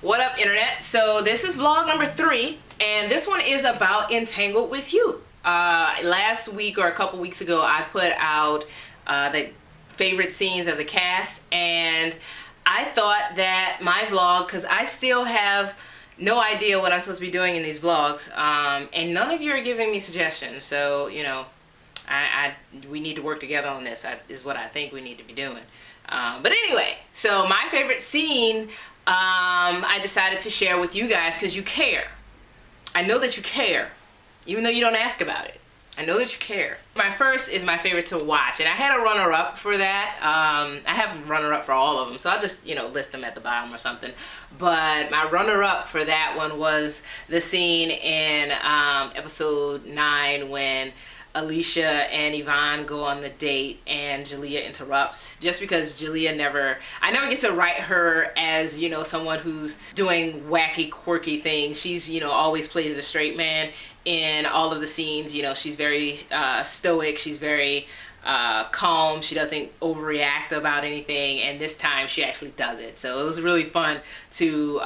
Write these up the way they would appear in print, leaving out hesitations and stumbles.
What up, internet? So this is vlog number 3, and this one is about Entangled with You. Last week or a couple weeks ago, I put out the favorite scenes of the cast, and I thought that my vlog, because I still have no idea what I'm supposed to be doing in these vlogs, and none of you are giving me suggestions, so, you know, we need to work together on this, is what I think we need to be doing. But anyway, so my favorite scene, I decided to share with you guys because you care. I know that you care, even though you don't ask about it. I know that you care. My first is my favorite to watch, and I had a runner-up for that. I have a runner-up for all of them, so I'll just, you know, list them at the bottom or something. But my runner-up for that one was the scene in episode 9 when Alicia and Yvonne go on the date and Jalea interrupts, just because Jalea I never get to write her as, you know, someone who's doing wacky, quirky things. She's, you know, always plays a straight man in all of the scenes. You know, she's very stoic, she's very calm, she doesn't overreact about anything, and this time she actually does it. So it was really fun to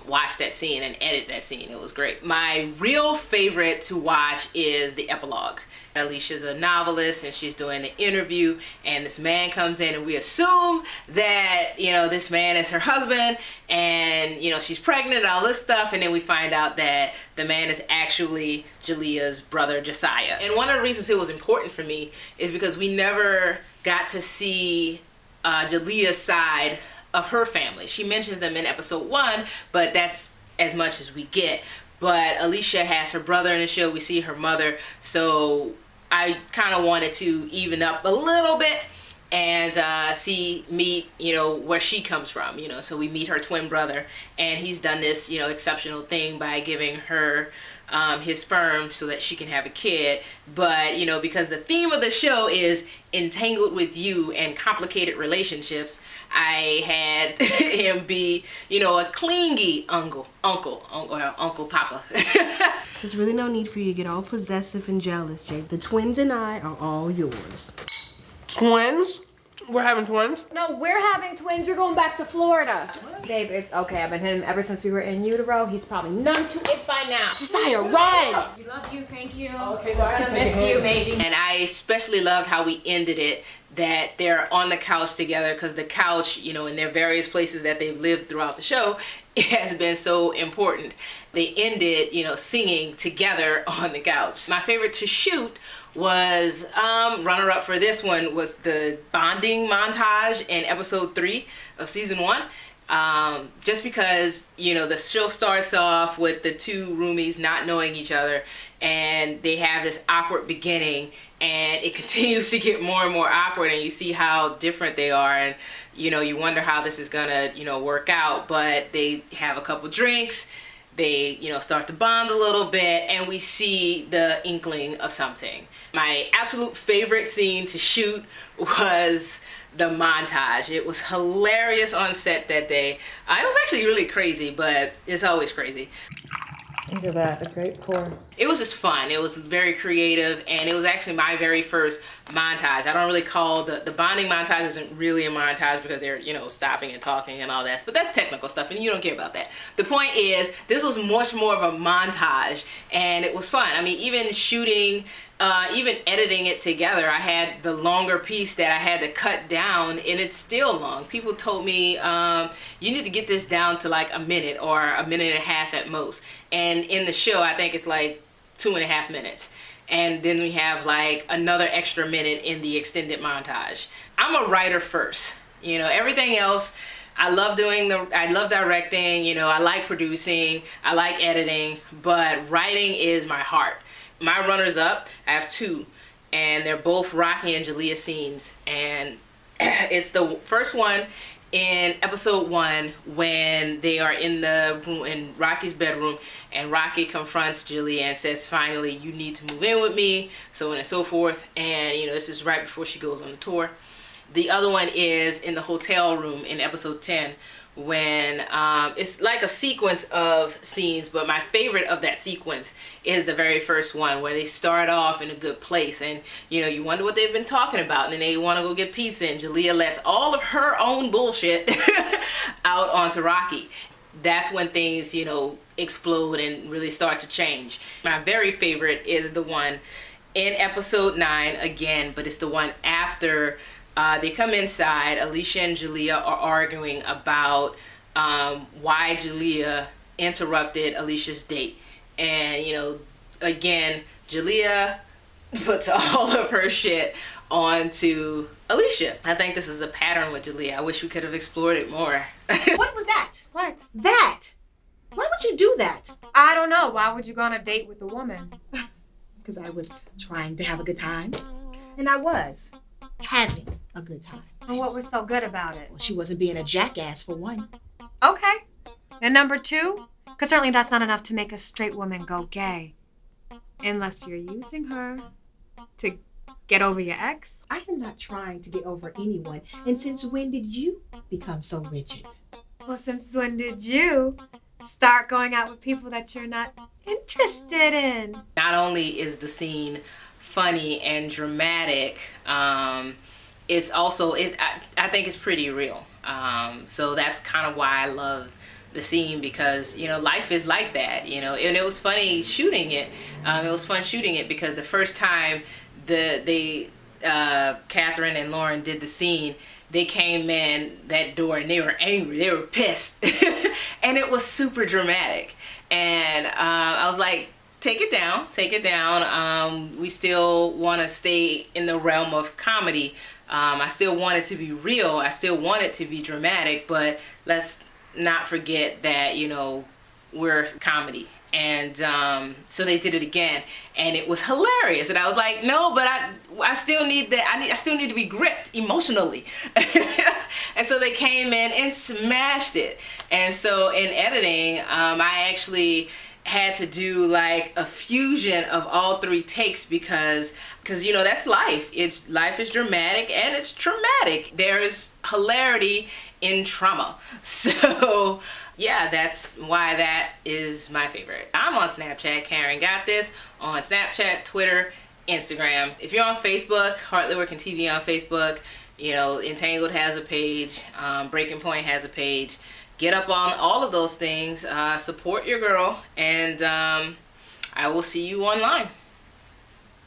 watch that scene and edit that scene. It was great. My real favorite to watch is the epilogue. Alicia's a novelist and she's doing the interview, and this man comes in and we assume that, you know, this man is her husband, and, you know, she's pregnant and all this stuff, and then we find out that the man is actually Jalea's brother Josiah. And one of the reasons it was important for me is because we never got to see Jalea's side of her family. She mentions them in episode 1, but that's as much as we get. But Alicia has her brother in the show, we see her mother, so I kind of wanted to even up a little bit and meet, you know, where she comes from, you know. So we meet her twin brother, and he's done this, you know, exceptional thing by giving her his sperm so that she can have a kid. But, you know, because the theme of the show is entangled with you and complicated relationships, I had him be, you know, a clingy uncle papa. There's really no need for you to get all possessive and jealous, Jay. The twins and I are all yours. Twins? We're having twins? No, we're having twins. You're going back to Florida. Babe, it's okay. I've been hitting him ever since we were in utero. He's probably numb to it by now. Josiah, run! We love you. Thank you. Okay, we're gonna miss you, baby. And I especially loved how we ended it, that they're on the couch together, because the couch, you know, in their various places that they've lived throughout the show, it has been so important. They ended, you know, singing together on the couch. My favorite to shoot was, runner-up for this one was the bonding montage in episode 3 of season 1. Just because, you know, the show starts off with the two roomies not knowing each other, and they have this awkward beginning, and it continues to get more and more awkward, and you see how different they are, and, you know, you wonder how this is gonna, you know, work out. But they have a couple drinks, they, you know, start to bond a little bit, and we see the inkling of something. My absolute favorite scene to shoot was the montage. It was hilarious on set that day. It was actually really crazy, but it's always crazy. Look at that, a great pour. It was just fun. It was very creative, and it was actually my very first montage. I don't really call the bonding montage isn't really a montage because they're, you know, stopping and talking and all that, but that's technical stuff and you don't care about that. The point is, this was much more of a montage, and it was fun. I mean, even shooting, even editing it together, I had the longer piece that I had to cut down, and it's still long. People told me, you need to get this down to like a minute or a minute and a half at most. And in the show, I think it's like 2.5 minutes. And then we have like another extra minute in the extended montage. I'm a writer first. You know, everything else, I love directing, you know, I like producing, I like editing, but writing is my heart. My runners up, I have 2, and they're both Rocky and Jalea scenes. And it's the first one in episode 1 when they are in the room, in Rocky's bedroom, and Rocky confronts Jalea and says, finally, you need to move in with me, so on and so forth. And, you know, this is right before she goes on the tour. The other one is in the hotel room in episode 10 when it's like a sequence of scenes, but my favorite of that sequence is the very first one where they start off in a good place, and you know, you wonder what they've been talking about, and then they want to go get pizza, and Jalea lets all of her own bullshit out onto Rocky. that's when things, explode and really start to change. My very favorite is the one in episode 9 again, but it's the one after they come inside. Alicia and Jalea are arguing about why Jalea interrupted Alicia's date. And, again, Jalea puts all of her shit onto Alicia. I think this is a pattern with Jalea. I wish we could have explored it more. What was that? What? That! Why would you do that? I don't know. Why would you go on a date with a woman? Because I was trying to have a good time. And I was having a good time. And what was so good about it? Well, she wasn't being a jackass for one. Okay. And number 2? Because certainly that's not enough to make a straight woman go gay. Unless you're using her to get over your ex. I am not trying to get over anyone. And since when did you become so rigid? Well, since when did you start going out with people that you're not interested in? Not only is the scene funny and dramatic, it's also, I think it's pretty real. So that's kind of why I love the scene, because life is like that, and it was funny shooting it. It was fun shooting it because the first time Catherine and Lauren did the scene, they came in that door and they were angry, they were pissed, and it was super dramatic. And I was like, take it down. We still want to stay in the realm of comedy. I still want it to be real. I still want it to be dramatic, but let's not forget that, we're comedy. And so they did it again, and it was hilarious. And I was like, no, but I still need that. I still need to be gripped emotionally. And so they came in and smashed it. And so in editing, I actually had to do like a fusion of all 3 takes because that's life. Life is dramatic and it's traumatic. There's hilarity in trauma. So yeah, that's why that is my favorite. I'm on Snapchat, Caryn Got This, on Snapchat, Twitter, Instagram. If you're on Facebook, HardlyWorkingTV on Facebook, Entangled has a page, Breaking Point has a page. Get up on all of those things, support your girl, and I will see you online.